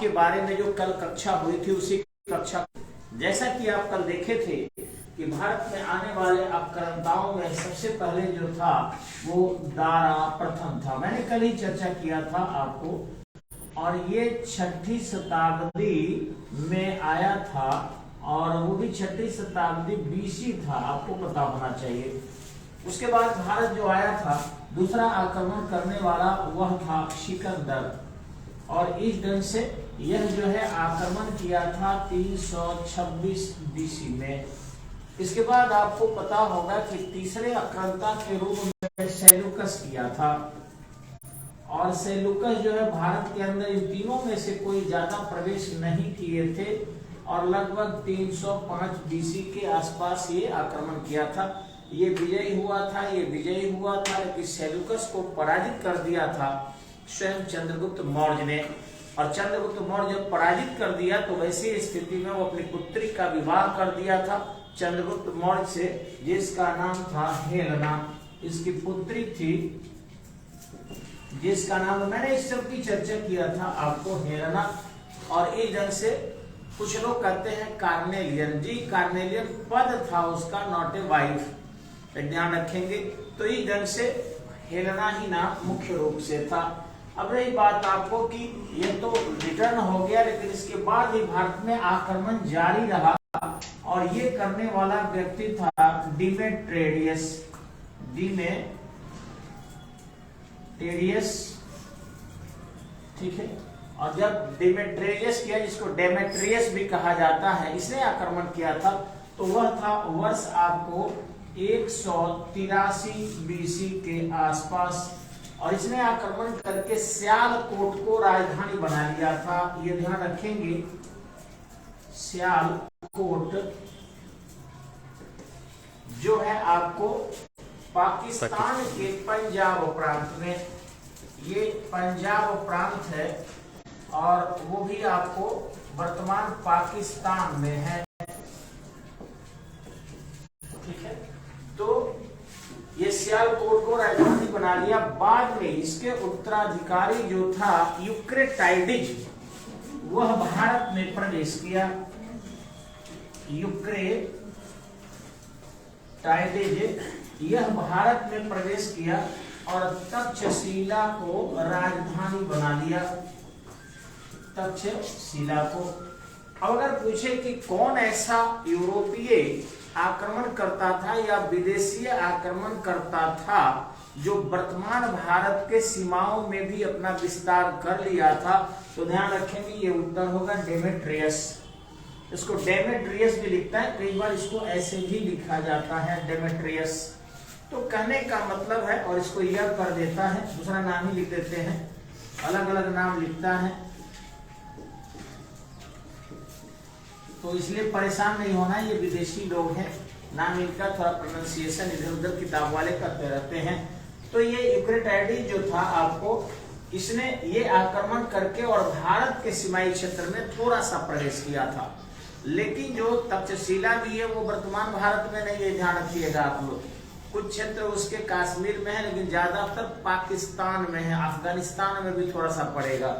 के बारे में जो कल कक्षा हुई थी उसी कक्षा, जैसा कि आप कल देखे थे कि भारत में आने वाले आक्रांताओं में सबसे पहले जो था वो दारा प्रथम था। मैंने कल ही चर्चा किया था आपको, और ये 6ठी शताब्दी में आया था और वो भी 6ठी शताब्दी बीसी था, आपको पता होना चाहिए। उसके बाद भारत जो आया था दूसरा आक्रमण करने वाला वह था सिकंदर, और इस ढंग से यह जो है आक्रमण किया था 326 बीसी में। इसके बाद आपको पता होगा कि तीसरे आक्रांता के रूप में सेल्यूकस किया था, और सेल्यूकस जो है भारत के अंदर इन तीनों में से कोई ज्यादा प्रवेश नहीं किए थे, और लगभग 305 बीसी के आसपास ये आक्रमण किया था। ये विजयी हुआ था, लेकिन सेल्यूकस को पराजित कर दिया था स्वयं चंद्रगुप्त मौर्य ने। और चंद्रगुप्त मौर्य जब पराजित कर दिया तो वैसी स्थिति में वो अपनी पुत्री का विवाह कर दिया था चंद्रगुप्त मौर्य से, जिसका नाम था हेलेना। इसकी पुत्री थी जिसका नाम, मैंने इस सब की चर्चा किया था आपको, हेलेना। और इस ढंग से कुछ लोग कहते हैं कार्नेलियन, जी कार्नेलियन पद था उसका, नॉट ए वाइफ, ध्यान रखेंगे। तो इस ढंग से हेलेना ही नाम मुख्य रूप से था। अब रही बात आपको कि ये तो रिटर्न हो गया, लेकिन इसके बाद भी भारत में आक्रमण जारी रहा, और ये करने वाला व्यक्ति था डिमेट्रियस। ठीक है, और जब डिमेट्रियस किया, जिसको डेमेट्रियस भी कहा जाता है, इसने आक्रमण किया था, तो वह था वर्ष आपको 183 बीसी के आसपास, और इसने आक्रमण करके सियालकोट को राजधानी बना लिया था। ये ध्यान रखेंगे, सियालकोट जो है आपको पाकिस्तान के पंजाब प्रांत में, ये पंजाब प्रांत है, और वो भी आपको वर्तमान पाकिस्तान में है। ठीक है, तो ये सियालकोट को राजधानी बना लिया। बाद में इसके उत्तराधिकारी जो था यूक्रेटाइडिज, वह भारत में प्रवेश किया। यूक्रेटाइडिज यह भारत में प्रवेश किया और तक्षशिला को राजधानी बना लिया, तक्षशिला को। अगर पूछे कि कौन ऐसा यूरोपीय आक्रमण करता था या विदेशी आक्रमण करता था जो वर्तमान भारत के सीमाओं में भी अपना विस्तार कर लिया था, तो ध्यान रखेंगे ये उत्तर होगा डेमेट्रियस। इसको डेमेट्रियस भी लिखता है, कई बार इसको ऐसे भी लिखा जाता है डेमेट्रियस। तो कहने का मतलब है, और इसको यह कर देता है, दूसरा नाम ही लिख देते हैं, अलग अलग नाम लिखता है, तो इसलिए परेशान नहीं होना, ये विदेशी लोग हैं, नाम इनका थोड़ा प्रोनाउंसिएशन इधर उधर किताब वाले करते रहते हैं। तो ये यूक्रेटाइडिस जो था आपको, इसने ये आक्रमण करके और भारत के सीमाई क्षेत्र में थोड़ा सा प्रवेश किया था, लेकिन जो तक्षशिला भी है वो वर्तमान भारत में नहीं है, ध्यान रखिएगा आप लोग। कुछ क्षेत्र उसके कश्मीर में है, लेकिन ज्यादातर पाकिस्तान में है, अफगानिस्तान में भी थोड़ा सा पड़ेगा।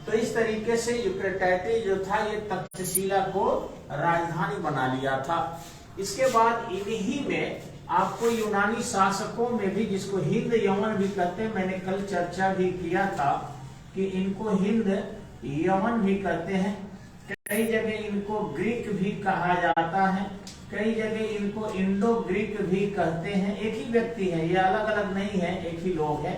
तो इस तरीके से यूक्रेटाइडिस जो था ये तक्षशिला को राजधानी बना लिया था। इसके बाद इन्हीं में आपको यूनानी शासकों में भी, जिसको हिंद यमन भी कहते हैं, मैंने कल चर्चा भी किया था कि इनको हिंद यमन भी कहते हैं, कई जगह इनको ग्रीक भी कहा जाता है, कई जगह इनको इंडो ग्रीक भी कहते हैं। एक ही व्यक्ति है, ये अलग अलग नहीं है, एक ही लोग है।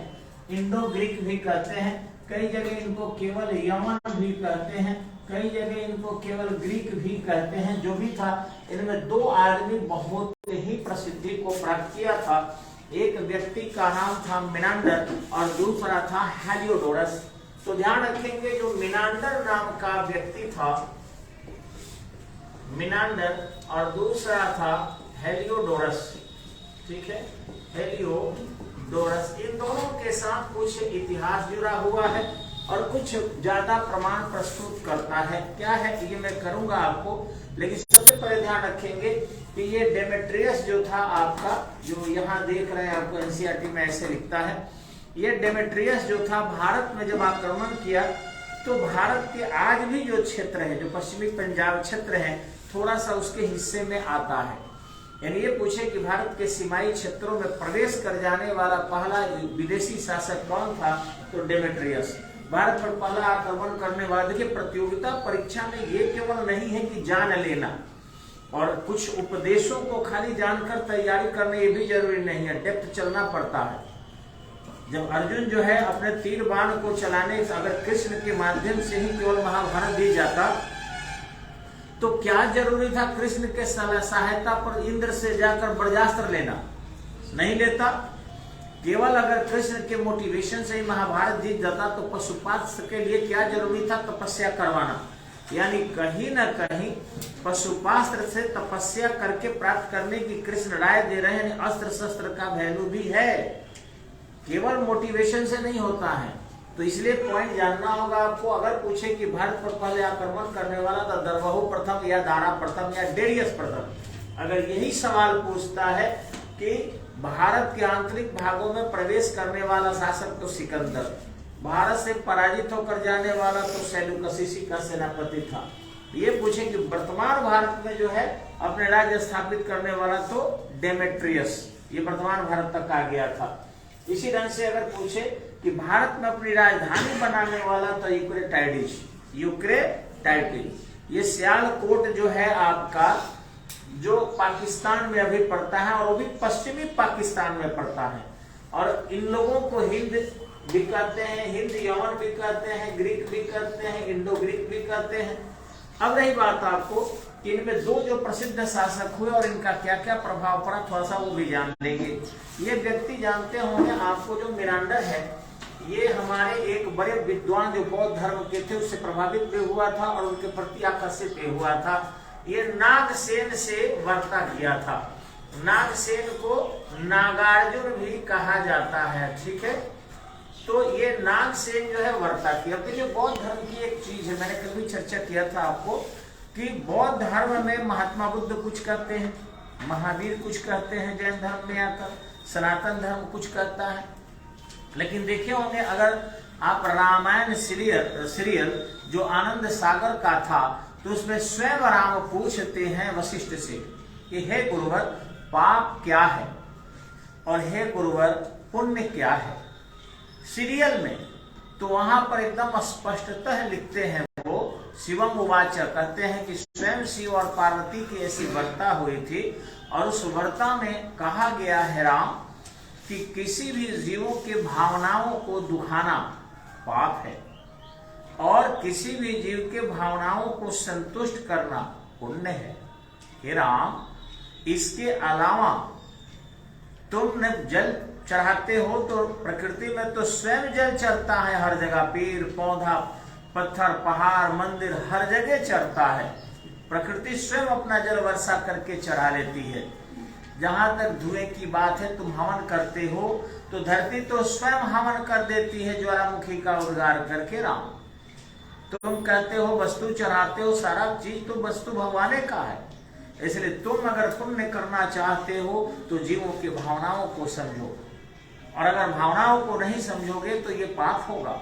इंडो ग्रीक भी कहते हैं, कई जगह इनको केवल यमन भी कहते हैं, कई जगह इनको केवल ग्रीक भी कहते हैं। जो भी था, इनमें दो आदमी बहुत ही प्रसिद्धि को प्राप्त किया था। एक व्यक्ति का नाम था मिनांडर और दूसरा था हेलियोडोरस। तो ध्यान रखेंगे, जो मिनांडर नाम का व्यक्ति था, मिनांडर, और दूसरा था हेलियोडोरस, ठीक है, हेलियोडोरस, इन दोनों के साथ कुछ इतिहास जुड़ा हुआ है और कुछ ज्यादा प्रमाण प्रस्तुत करता है। क्या है ये मैं करूंगा आपको, लेकिन सबसे पहले ध्यान रखेंगे कि ये डेमेट्रियस जो था आपका, जो यहाँ देख रहे हैं आपको एनसीईआरटी में ऐसे लिखता है, ये डेमेट्रियस जो था भारत में जब आक्रमण किया तो भारत के आज भी जो क्षेत्र है, जो पश्चिमी पंजाब क्षेत्र है, थोड़ा सा उसके हिस्से में आता है। यानी ये पूछे कि भारत के सीमाई क्षेत्रों में प्रवेश कर जाने वाला पहला विदेशी शासक कौन था, तो डेमेट्रियस। भारत पर पहला आक्रमण करने वाला, देखिए प्रतियोगिता परीक्षा में ये केवल नहीं है कि जान लेना और कुछ उपदेशों को खाली जानकर तैयारी करना, ये भी जरूरी नहीं है, डेप्थ चलना पड़ता है। जब अर्जुन जो है अपने तीर बाण को चलाने, अगर कृष्ण के माध्यम से ही केवल महाभारत दी जाता तो क्या जरूरी था कृष्ण के सहायता पर इंद्र से जाकर ब्रजास्त्र लेना? नहीं लेता। केवल अगर कृष्ण के मोटिवेशन से ही महाभारत जीत जाता तो पशुपात्र के लिए क्या जरूरी था? तपस्या करवाना। यानी कहीं न कहीं पशुपात्र से तपस्या करके प्राप्त करने की कृष्ण राय दे रहे हैं। अस्त्र शस्त्र का वैल्यू भी है, केवल मोटिवेशन से नहीं होता है। तो इसलिए पॉइंट जानना होगा आपको। अगर पूछे कि भारत पर पहले आक्रमण करने वाला था दरवहु प्रथम या दारा प्रथम या डेरियस प्रथम, अगर यही सवाल पूछता है कि भारत के आंतरिक भागों में प्रवेश करने वाला शासक तो सिकंदर, भारत से पराजित होकर जाने वाला तो सेल्यूकस का सेनापति था। ये पूछे कि वर्तमान भारत में जो है अपने राज्य स्थापित करने वाला तो डेमेट्रियस, ये वर्तमान भारत तक आ गया था। इसी ढंग से अगर पूछे कि भारत में अपनी राजधानी बनाने वाला तो यूक्रेटाइडिस, ये सियालकोट जो है आपका, जो पाकिस्तान में अभी पड़ता है और वो भी पश्चिमी पाकिस्तान में पड़ता है। और इन लोगों को हिंद भी कहते हैं, हिंद यमन भी कहते हैं, ग्रीक भी कहते हैं, इंडो ग्रीक भी कहते हैं। अब रही बात आपको कि इनमें दो जो प्रसिद्ध शासक हुए और इनका क्या क्या प्रभाव पड़ा, थोड़ा सा वो भी जान लेंगे। ये व्यक्ति जानते होंगे आपको, जो मिरांडर है, ये हमारे एक बड़े विद्वान जो बौद्ध धर्म के थे उससे प्रभावित भी हुआ था और उनके प्रति आकर्षित भी हुआ था। ये नागसेन से वार्ता किया था। नागसेन को नागार्जुन भी कहा जाता है, ठीक है। तो ये नागसेन जो है वार्ता की। अब देखिए बौद्ध धर्म की एक चीज है, मैंने कल भी चर्चा किया था आपको कि बौद्ध धर्म में महात्मा बुद्ध कुछ कहते हैं, महावीर कुछ कहते हैं, जैन धर्म में आकर सनातन धर्म कुछ कहता है। लेकिन देखे होंगे अगर आप रामायण सीरियल जो आनंद सागर का था, तो उसमें स्वयं राम पूछते हैं वशिष्ठ से कि हे गुरुवर पाप क्या है और हे गुरुवर पुण्य क्या है, सीरियल में। तो वहां पर एकदम स्पष्टतः लिखते हैं वो, शिवम उवाच, कहते हैं कि स्वयं शिव और पार्वती की ऐसी वार्ता हुई थी और उस वार्ता में कहा गया है राम कि किसी भी जीवों के भावनाओं को दुखाना पाप है और किसी भी जीव के भावनाओं को संतुष्ट करना पुण्य है। हे राम, इसके अलावा तुमने जल चढ़ाते हो तो प्रकृति में तो स्वयं जल चढ़ता है, हर जगह पेड़ पौधा पत्थर पहाड़ मंदिर हर जगह चढ़ता है। प्रकृति स्वयं अपना जल वर्षा करके चढ़ा लेती है। जहां तक धुएं की बात है, तुम हवन करते हो तो धरती तो स्वयं हवन कर देती है ज्वालामुखी का उद्गार करके। राम, तुम कहते हो वस्तु चढ़ाते हो, सारा चीज तो वस्तु भगवान का है। इसलिए तुम अगर पुण्य करना चाहते हो तो जीवों की भावनाओं को समझो, और अगर भावनाओं को नहीं समझोगे तो ये पाप होगा।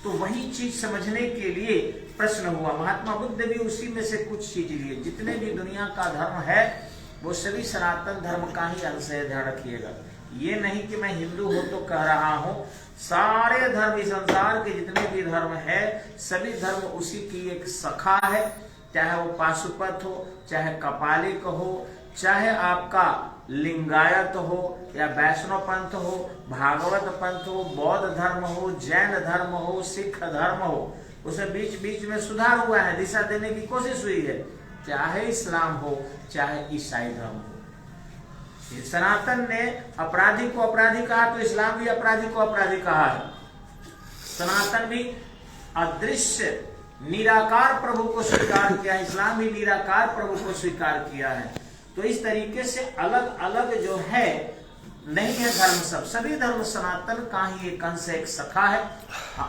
तो वही चीज समझने के लिए प्रश्न हुआ। महात्मा बुद्ध भी उसी में से कुछ चीज लिए। जितने भी दुनिया का धर्म है वो सभी सनातन धर्म का ही अंश है, ध्यान रखिएगा। ये नहीं कि मैं हिंदू हूं तो कह रहा हूं, सारे धर्म, इस संसार के जितने भी धर्म है सभी धर्म उसी की एक शाखा है। चाहे वो पाशुपत हो, चाहे कपालिक हो, चाहे आपका लिंगायत हो या वैष्णव पंथ हो, भागवत पंथ हो, बौद्ध धर्म हो, जैन धर्म हो, सिख धर्म हो, उसे बीच बीच में सुधार हुआ है, दिशा देने की कोशिश हुई है। चाहे इस्लाम हो चाहे ईसाई धर्म हो। सनातन ने अपराधी को अपराधी कहा तो इस्लाम भी अपराधी को अपराधी कहा है। सनातन भी अदृश्य निराकार प्रभु को स्वीकार किया, इस्लाम भी निराकार प्रभु को स्वीकार किया है। तो इस तरीके से अलग अलग जो है नहीं है धर्म, सब सभी धर्म सनातन का ही एक अंश, एक शाखा है।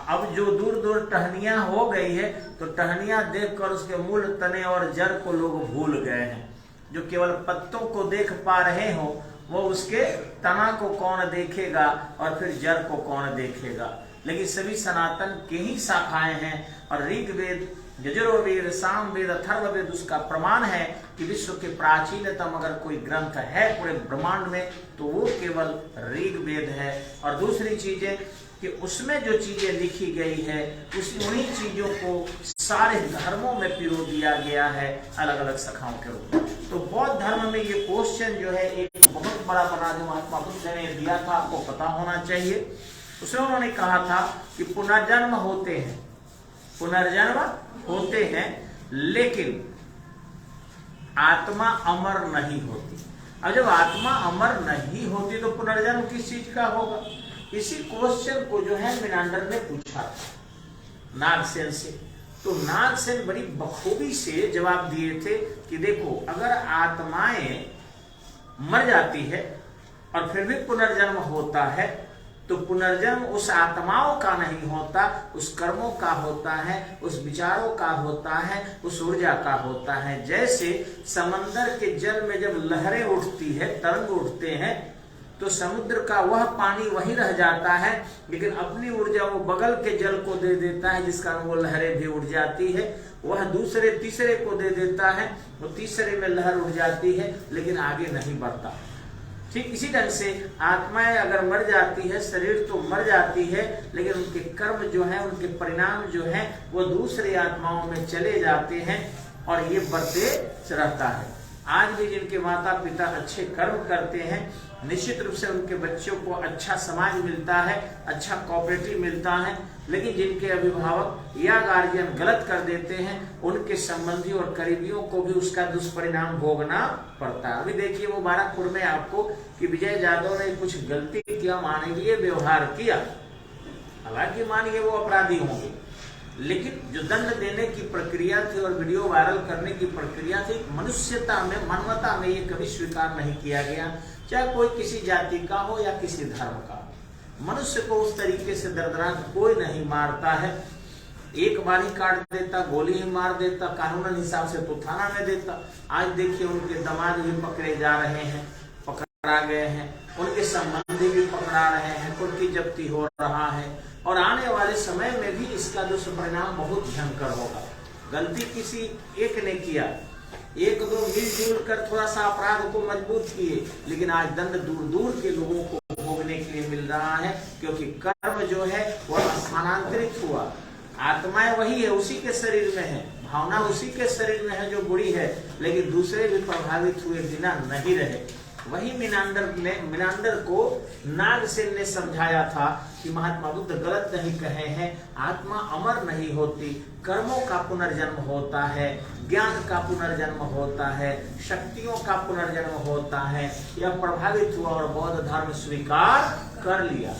अब जो दूर दूर टहनियां हो गई है तो टहनियां देखकर उसके मूल तने और जड़ को लोग भूल गए हैं। जो केवल पत्तों को देख पा रहे हो वो उसके तना को कौन देखेगा और फिर जड़ को कौन देखेगा। लेकिन सभी सनातन के ही शाखाएं हैं। और ऋग्वेद, यजुर्वेद, सामवेद, अथर्ववेद उसका प्रमाण है कि विश्व के प्राचीनतम अगर कोई ग्रंथ है पूरे ब्रह्मांड में तो वो केवल ऋग्वेद है। और दूसरी चीजें कि उसमें जो चीजें लिखी गई है उन्हीं चीजों को सारे धर्मों में पिरो दिया गया है अलग अलग शाखाओं के रूप में। तो बौद्ध धर्म में ये क्वेश्चन जो है एक बहुत बड़ा बना जो महात्मा बुद्ध ने दिया था, आपको पता होना चाहिए। उसमें उन्होंने कहा था कि पुनर्जन्म होते हैं, पुनर्जन्म होते हैं, लेकिन आत्मा अमर नहीं होती। अब जब आत्मा अमर नहीं होती तो पुनर्जन्म किस चीज का होगा? इसी क्वेश्चन को जो है मिनांडर ने पूछा था नागसेन से। तो नागसेन बड़ी बखूबी से जवाब दिए थे कि देखो, अगर आत्माएं मर जाती है और फिर भी पुनर्जन्म होता है तो पुनर्जन्म उस आत्माओं का नहीं होता, उस कर्मों का होता है, उस विचारों का होता है, उस ऊर्जा का होता है। जैसे समंदर के जल में जब लहरें उठती है, तरंग उठते हैं, तो समुद्र का वह पानी वहीं रह जाता है, लेकिन अपनी ऊर्जा वो बगल के जल को दे देता है, जिस कारण वो लहरें भी उड़ जाती है। वह दूसरे तीसरे को दे देता है, वो तीसरे में लहर उड़ जाती है, लेकिन आगे नहीं बढ़ता। ठीक इसी ढंग से आत्माएं अगर मर जाती है, शरीर तो मर जाती है, लेकिन उनके कर्म जो है, उनके परिणाम जो है वो दूसरी आत्माओं में चले जाते हैं और ये बढ़ते रहता है। आज भी जिनके माता पिता अच्छे कर्म करते हैं, निश्चित रूप से उनके बच्चों को अच्छा समाज मिलता है, अच्छा कोऑपरेटिव मिलता है, लेकिन जिनके अभिभावक या गार्जियन गलत कर देते हैं, उनके संबंधी और करीबियों को भी उसका दुष्परिणाम भोगना पड़ता है। अभी देखिए वो बाराकपुर में आपको कि विजय यादव ने कुछ गलती किया, मानवीय व्यवहार किया, हालांकि मानिए वो अपराधी होंगे, लेकिन जो दंड देने की प्रक्रिया थी और वीडियो वायरल करने की प्रक्रिया थी, मनुष्यता में, मानवता में ये कभी स्वीकार नहीं किया गया, चाहे कोई किसी जाति का हो या किसी धर्म का। मनुष्य को उस तरीके से दर्दनाक कोई नहीं मारता है, एक बार ही काट देता, गोली ही मार देता, कानूनन हिसाब से तो थाना में देता। आज देखिए उनके दामाद भी पकड़े जा रहे हैं, पकड़ा गए हैं, उनके संबंधी भी पकड़ा रहे हैं, उनकी जब्ती हो रहा है, और आने वाले समय में भी इसका दुष्परिणाम बहुत भयंकर होगा। गलती किसी एक ने किया, एक दो मिलजुल कर थोड़ा सा अपराध को मजबूत किए, लेकिन आज दंड दूर दूर के लोगों को भोगने के लिए मिल रहा है, क्योंकि कर्म जो है वह स्थानांतरित हुआ। आत्माएं वही है, उसी के शरीर में है, भावना उसी के शरीर में है जो बुरी है, लेकिन दूसरे भी प्रभावित हुए बिना नहीं रहे। वही मिनांडर को नागसेन ने समझाया था कि महात्मा बुद्ध गलत नहीं कहे हैं, आत्मा अमर नहीं होती, कर्मों का पुनर्जन्म होता है, ज्ञान का पुनर्जन्म होता है, शक्तियों का पुनर्जन्म होता है। यह प्रभावित हुआ और बौद्ध धर्म स्वीकार कर लिया।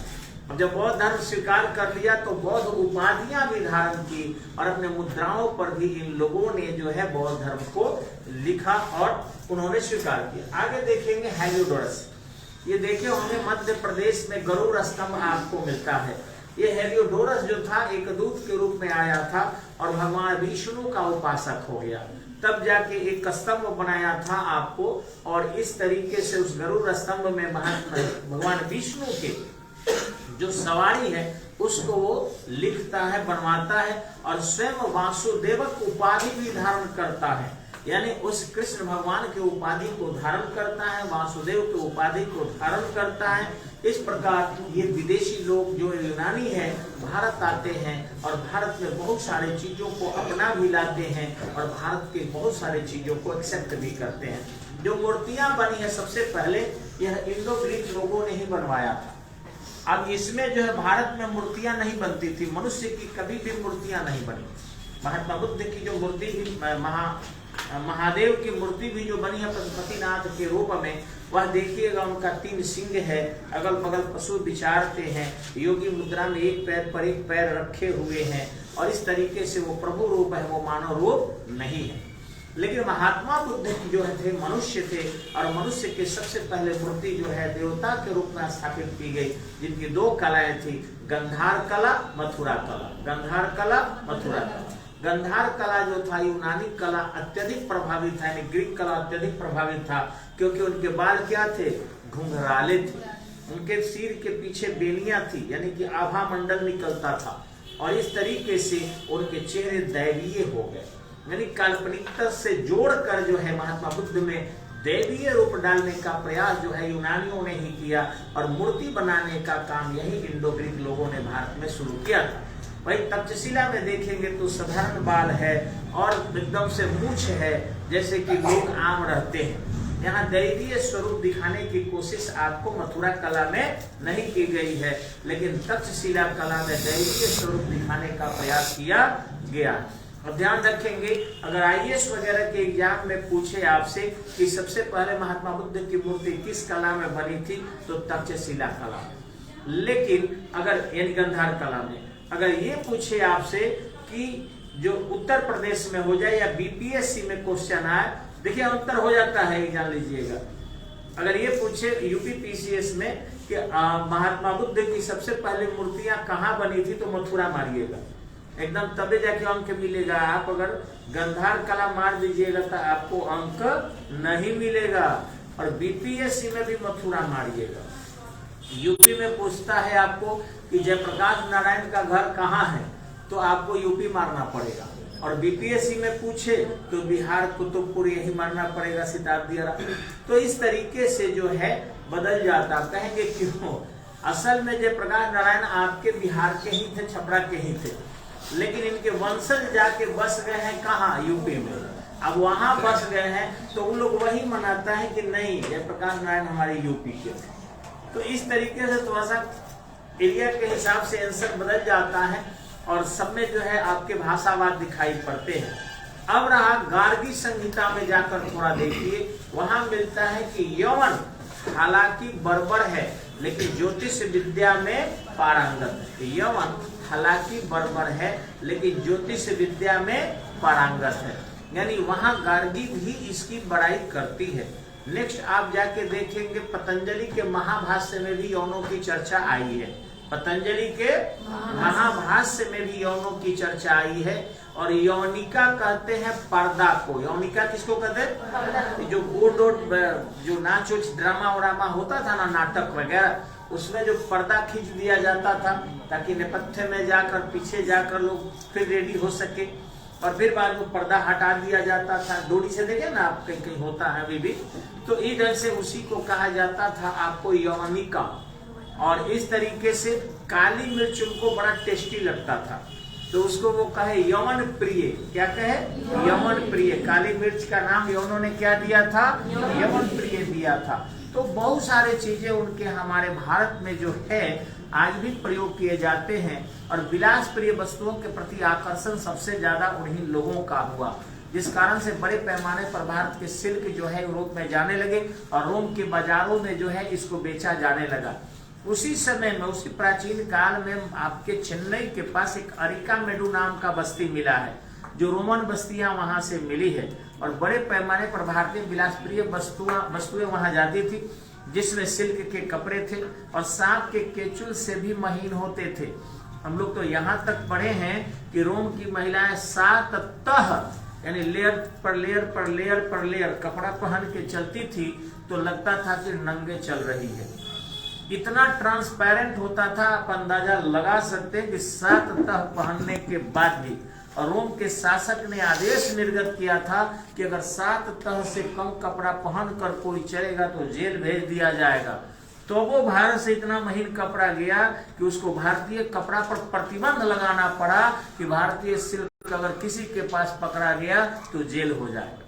अब जब बौद्ध धर्म स्वीकार कर लिया तो बौद्ध उपाधियां भी धारण की और अपने मुद्राओं पर भी इन लोगों ने जो है बौद्ध धर्म को लिखा और उन्होंने स्वीकार किया। आगे देखेंगे हेलियोडोरस। ये देखिए हमें मध्य प्रदेश में गरुड़ स्तंभ आपको मिलता है। ये हेलियोडोरस जो था एक दूत के रूप में आया था और भगवान विष्णु का उपासक हो गया, तब जाके एक स्तंभ बनाया था आपको, और इस तरीके से उस गरुड़ स्तंभ में भगवान विष्णु के जो सवारी है उसको वो लिखता है, बनवाता है, और स्वयं वासुदेवक उपाधि भी धारण करता है, यानी उस कृष्ण भगवान के उपाधि को धारण करता है, वासुदेव के उपाधि को धारण करता है। इस प्रकार ये विदेशी लोग जो यूनानी है भारत आते हैं और भारत में बहुत सारे चीजों को अपना भी लाते हैं और भारत के बहुत सारे चीजों को एक्सेप्ट भी करते हैं। जो मूर्तियां बनी है सबसे पहले यह इंडो ग्रीक लोगों ने ही बनवाया था। अब इसमें जो है भारत में मूर्तियां नहीं बनती थी, मनुष्य की कभी भी मूर्तियां नहीं बनी। महात्मा बुद्ध की जो मूर्ति भी महादेव की मूर्ति भी जो बनी है पशुपतिनाथ के रूप में, वह देखिएगा उनका 3 सिंह है, अगल बगल पशु विचारते हैं, योगी मुद्रा में एक पैर पर एक पैर रखे हुए हैं, और इस तरीके से वो प्रभु रूप है, वो मानव रूप नहीं है। लेकिन महात्मा बुद्ध जो थे मनुष्य थे, और मनुष्य के सबसे पहले मूर्ति जो है देवता के रूप में स्थापित की गई, जिनकी 2 कलाएं थी, गंधार कला, मथुरा कला। गंधार कला, मथुरा कला। गंधार कला जो था यूनानी कला अत्यधिक प्रभावित था, यानी ग्रीक कला अत्यधिक प्रभावित था, क्योंकि उनके बाल क्या थे, घुंघराले थे, उनके सिर के पीछे बेलियां थी, यानी कि आभा मंडल निकलता था, और इस तरीके से उनके चेहरे दैवीय हो गए। यानी काल्पनिकता से जोड़कर जो है महात्मा बुद्ध में दैवीय रूप डालने का प्रयास जो है यूनानियों ने ही किया, और मूर्ति बनाने का काम यही इंडो ग्रीक लोगों ने भारत में शुरू किया था। भाई तक्षशिला में देखेंगे तो साधारण बाल है और एकदम से मूछ है, जैसे कि लोग आम रहते हैं। यहाँ दैवीय स्वरूप दिखाने की कोशिश आपको मथुरा कला में नहीं की गई है, लेकिन तक्षशिला कला में दैवीय स्वरूप दिखाने का प्रयास किया गया। और ध्यान रखेंगे, अगर आईएएस वगैरह के एग्जाम में पूछे आपसे कि सबसे पहले महात्मा बुद्ध की मूर्ति किस कला में बनी थी, तो तक्षशिला कला में। लेकिन अगर यानी गांधार कला में, अगर ये पूछे आपसे कि जो उत्तर प्रदेश में हो जाए या बीपीएससी में क्वेश्चन आए, देखिए अंतर हो जाता है, जान लीजिएगा। अगर ये पूछे यूपी पीसीएस में कि महात्मा बुद्ध की सबसे पहले मूर्तियां कहाँ बनी थी, तो मथुरा मारिएगा एकदम, तबे जाके अंक मिलेगा। आप अगर गांधार कला मार दीजिएगा तो आपको अंक नहीं मिलेगा। और बीपीएससी में भी मथुरा मारिएगा। यूपी में पूछता है आपको कि जयप्रकाश नारायण का घर कहाँ है, तो आपको यूपी मारना पड़ेगा। और बीपीएससी में पूछे तो बिहार कुतुबपुर यही मारना पड़ेगा, शताब्दी। तो इस तरीके से जो है बदल जाता। कहेंगे क्यों? असल में जयप्रकाश नारायण आपके बिहार के ही थे, छपरा के ही थे, लेकिन इनके वंशज जाके बस गए हैं कहाँ? यूपी में। अब वहां बस गए हैं तो उन लोग वही मनाता है कि नहीं, जयप्रकाश नारायण हमारे यूपी के थे। तो इस तरीके से थोड़ा सा एरिया के हिसाब से आंसर बदल जाता है, और सब में जो है आपके भाषावाद दिखाई पड़ते हैं। अब रहा गार्गी संहिता में जाकर थोड़ा देखिए, वहां मिलता है कि यवन हालांकि बर्बर है लेकिन ज्योतिष विद्या में पारंगत है। यवन हालांकि बर्बर है लेकिन ज्योतिष विद्या में पारंगत है, यानी वहां गार्गी भी इसकी बड़ाई करती है। नेक्स्ट आप जाके देखेंगे पतंजलि के महाभाष्य में भी यौनों की चर्चा आई है। पतंजलि के महाभाष्य में भी यौनों की चर्चा आई है। और यौनिका कहते हैं पर्दा को। यौनिका किसको कहते हैं? जो गोड जो नाच ड्रामा वरामा होता था ना, नाटक वगैरह, उसमें जो पर्दा खींच दिया जाता था ताकि नेपथ्य में जाकर पीछे जाकर लोग फिर रेडी हो सके, और फिर बाद में पर्दा हटा दिया जाता था। डोरी से देखे ना आप, कहीं कहीं होता है अभी भी। तो इधर से उसी को कहा जाता था आपको यौनिका। और इस तरीके से काली मिर्च उनको बड़ा टेस्टी लगता था, तो उसको वो कहे यमन प्रिय। क्या कहे? यमन प्रिय। काली मिर्च का नाम यौनों ने क्या दिया था? यमन प्रिय दिया था। तो बहुत सारे चीजें उनके हमारे भारत में जो है आज भी प्रयोग किए जाते हैं। और विलास प्रिय वस्तुओं के प्रति आकर्षण सबसे ज्यादा उन्हीं लोगों का हुआ, जिस कारण से बड़े पैमाने पर भारत के सिल्क जो है यूरोप में जाने लगे और रोम के बाजारों में जो है इसको बेचा जाने लगा। उसी समय में, उसी प्राचीन काल में आपके चेन्नई के पास एक अरिकामेडू नाम का बस्ती मिला है, जो रोमन बस्तियां वहां से मिली है। और बड़े पैमाने पर भारतीय विलासप्रिय वस्तुएं वहां जाती थी, जिसमें सिल्क के कपड़े थे और सांप के केचुल से भी महीन होते थे। हम लोग तो यहाँ तक पढ़े हैं कि रोम की महिलाएं 7 तह यानी लेयर पर लेयर पर लेयर पर लेयर कपड़ा पहन के चलती थी, तो लगता था कि नंगे चल रही है। इतना ट्रांसपेरेंट होता था, आप अंदाजा लगा सकते हैं कि 7 तह पहनने के बाद भी। और रोम के शासक ने आदेश निर्गत किया था कि अगर 7 तह से कम कपड़ा पहनकर कोई चलेगा तो जेल भेज दिया जाएगा। तो वो भारत से इतना महीन कपड़ा गया कि उसको भारतीय कपड़ा पर प्रतिबंध लगाना पड़ा कि भारतीय सिल्क अगर किसी के पास पकड़ा गया तो जेल हो जाएगा।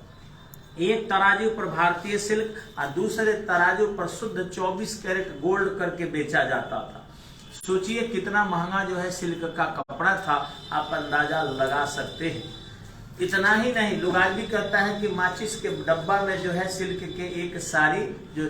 एक तराजू पर भारतीय सिल्क और दूसरे तराजू पर शुद्ध 24 कैरेट गोल्ड करके बेचा जाता था। सोचिए कितना महंगा जो है सिल्क का कपड़ा था, आप अंदाजा लगा सकते हैं। इतना ही नहीं, लोग आज भी कहता है कि माचिस के डब्बा में जो है सिल्क के एक साड़ी जो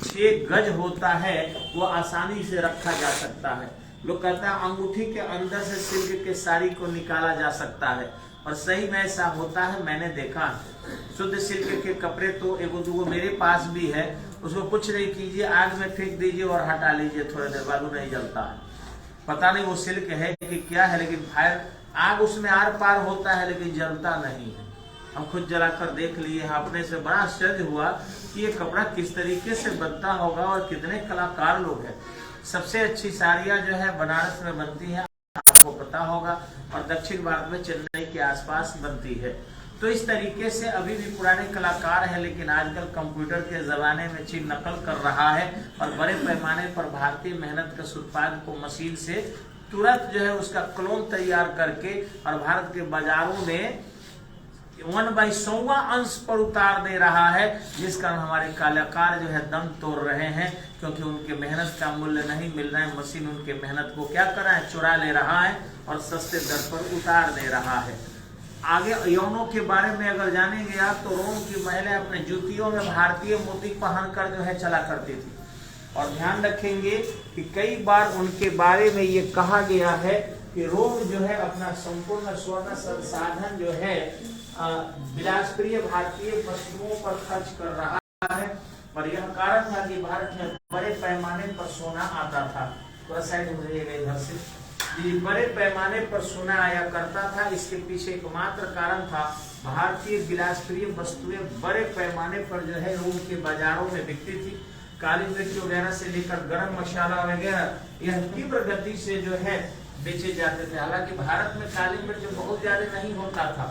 6 गज होता है वो आसानी से रखा जा सकता है। लोग कहता है अंगूठी के अंदर से सिल्क के साड़ी को निकाला जा सकता है, और सही में ऐसा होता है, मैंने देखा है। शुद्ध सिल्क के कपड़े तो एगो दूगो मेरे पास भी है, उसको कुछ नहीं कीजिए, आग में फेंक दीजिए और हटा लीजिए, थोड़ी देर बाद नहीं जलता है। पता नहीं वो सिल्क है कि क्या है, लेकिन फायर आग उसमें आर पार होता है लेकिन जलता नहीं है। हम खुद जलाकर देख लिए, अपने से बड़ा आश्चर्य हुआ कि ये कपड़ा किस तरीके से बनता होगा और कितने कलाकार लोग हैं। सबसे अच्छी साड़ियाँ जो है बनारस में बनती है, आप आपको पता होगा, और दक्षिण भारत में चेन्नई के आसपास बनती है। तो इस तरीके से अभी भी पुराने कलाकार हैं, लेकिन आजकल कंप्यूटर के जमाने में चीन नकल कर रहा है और बड़े पैमाने पर भारतीय मेहनत के उत्पाद को मशीन से तुरंत जो है उसका क्लोन तैयार करके और भारत के बाजारों में 1/100 अंश पर उतार दे रहा है, जिस कारण हमारे कलाकार जो है दम तोड़ रहे हैं, क्योंकि उनके मेहनत का मूल्य नहीं मिल रहा है। मशीन उनके मेहनत को क्या कर रहा है, चुरा ले रहा है और सस्ते दर पर उतार दे रहा है। आगे यौनों के बारे में अगर जानेंगे आप, तो रोम की महिलाएं अपने जूतियों में भारतीय मोती पहनकर जो है चला करती थी। और ध्यान रखेंगे कि कई बार उनके बारे में ये कहा गया है कि रोम जो है अपना संपूर्ण स्वर्ण संसाधन जो है विलासप्रिय भारतीय वस्तुओं पर खर्च कर रहा है, और यह कारण था कि भारत में बड़े पैमाने पर सोना आता था। थोड़ा साइड हो जाइएगा इधर से। बड़े पैमाने पर सोना आया करता था। इसके पीछे एकमात्र कारण था भारतीय विलासप्रिय वस्तुएं बड़े पैमाने पर जो है रोम के बाजारों में बिकती थी। काली मिर्च वगैरह से लेकर गरम मसाला वगैरह यह तीव्र गति से जो है बेचे जाते थे। हालांकि भारत में काली मिर्च बहुत ज्यादा नहीं होता था,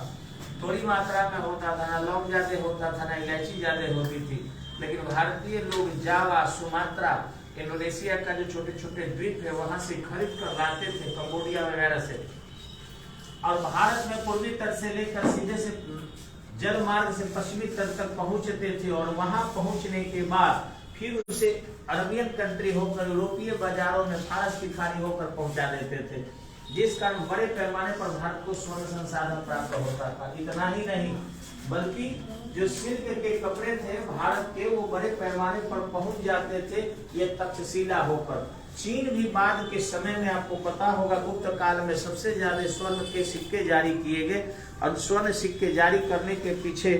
थोड़ी मात्रा में होता था, ना लौंग ज्यादा होता था, ना इलायची ज्यादा होती थी। लेकिन भारतीय लोग जावा, सुमात्रा, इंडोनेशिया का जो छोटे छोटे द्वीप है वहां से खरीद कर लाते थे, कंबोडिया वगैरह से, और भारत में पूर्वी तट से लेकर सीधे से जल मार्ग से पश्चिमी तट तक पहुंचते थे, और वहां पहुंचने के बाद फिर उसे अरबियन कंट्री होकर यूरोपीय बाजारों में फारस की खाड़ी होकर पहुंचा देते थे, जिस कारण बड़े पैमाने पर भारत को स्वर्ण संसाधन प्राप्त होता था। इतना ही नहीं, बल्कि जो सिल्क के कपड़े थे भारत के, वो बड़े पैमाने पर पहुंच जाते थे, ये तक्षशिला होकर। चीन भी बाद के समय में, आपको पता होगा, गुप्त काल में सबसे ज्यादा स्वर्ण के सिक्के जारी किए गए, और स्वर्ण सिक्के जारी करने के पीछे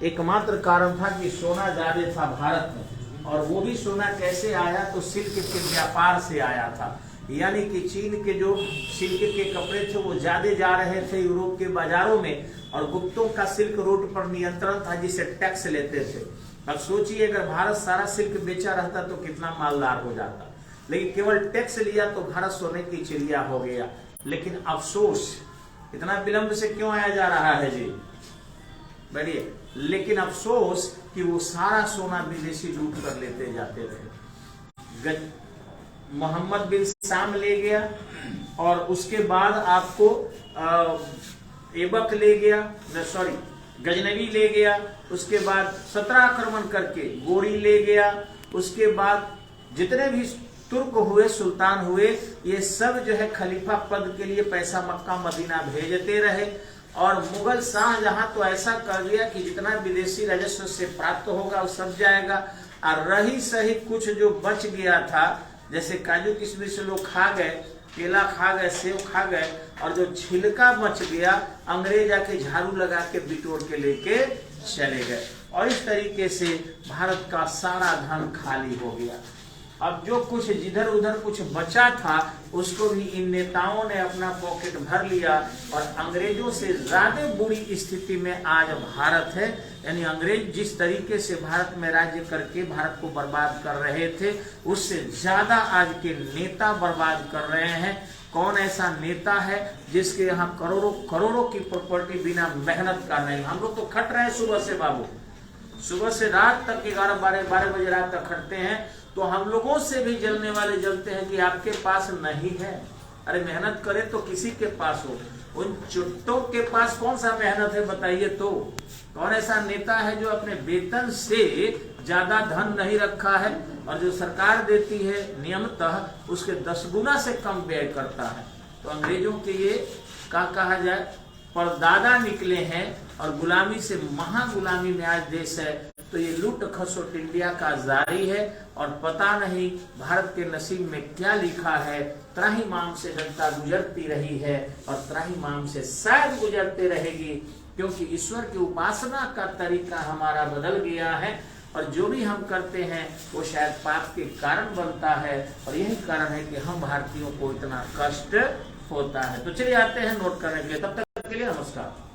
एकमात्र कारण था कि सोना ज्यादा था भारत में। और वो भी सोना कैसे आया, तो सिल्क के व्यापार से आया था। यानी कि चीन के जो सिल्क के कपड़े थे वो ज्यादा जा रहे थे यूरोप के बाजारों में, और गुप्तों का सिल्क रूट पर नियंत्रण था, जिसे टैक्स लेते थे। अब सोचिए अगर भारत सारा सिल्क बेचा रहता तो कितना मालदार हो जाता, लेकिन केवल टैक्स लिया तो भारत सोने की चिड़िया हो गया। लेकिन अफसोस, इतना विलंब से क्यों आया जा रहा है जी, बढ़िए, लेकिन अफसोस कि वो सारा सोना विदेशी लूट कर लेते जाते थे। मोहम्मद बिन साम ले गया, और उसके बाद आपको ऐबक ले गया, सॉरी गजनवी ले गया, उसके बाद 17 आक्रमण करके गोरी ले गया, उसके बाद जितने भी तुर्क हुए, सुल्तान हुए, ये सब जो है खलीफा पद के लिए पैसा मक्का मदीना भेजते रहे। और मुगल शाहजहां तो ऐसा कर दिया कि जितना विदेशी राजस्व से प्राप्त होगा वो सब जाएगा, और रही सही कुछ जो बच गया था, जैसे काजू किशमिश लोग खा गए, केला खा गए, सेब खा गए, और जो छिलका बच गया अंग्रेज आके झाड़ू लगा के बिटोर के लेके चले गए, और इस तरीके से भारत का सारा धन खाली हो गया। अब जो कुछ जिधर उधर कुछ बचा था उसको भी इन नेताओं ने अपना पॉकेट भर लिया, और अंग्रेजों से ज्यादा बुरी स्थिति में आज भारत है। यानी अंग्रेज जिस तरीके से भारत में राज्य करके भारत को बर्बाद कर रहे थे, उससे ज्यादा आज के नेता बर्बाद कर रहे हैं। कौन ऐसा नेता है जिसके यहाँ करोड़ों करोड़ों की प्रॉपर्टी बिना मेहनत का नहीं? हम लोग तो खट रहे हैं सुबह से बाबू, सुबह से रात तक 11-12 बजे रात तक खटते हैं, तो हम लोगों से भी जलने वाले जलते हैं कि आपके पास नहीं है। अरे मेहनत करे तो किसी के पास हो, उन चुट्टों के पास कौन सा मेहनत है बताइए? तो कौन ऐसा नेता है जो अपने वेतन से ज्यादा धन नहीं रखा है, और जो सरकार देती है नियमतः उसके 10 गुना से कम व्यय करता है? तो अंग्रेजों के ये क्या कहा जाए, परदादा निकले हैं, और गुलामी से महागुलामी में आज देश है। तो ये लूट खसोट इंडिया का जारी है, और पता नहीं भारत के नसीब में क्या लिखा है। त्राहिमाम से जनता गुजरती रही है, और त्राहिमाम से शायद गुजरते रहेगी, क्योंकि ईश्वर की उपासना का तरीका हमारा बदल गया है, और जो भी हम करते हैं वो शायद पाप के कारण बनता है, और यही कारण है कि हम भारतीयों को इतना कष्ट होता है। तो चलिए आते हैं नोट करने के लिए, तब तक के लिए नमस्कार।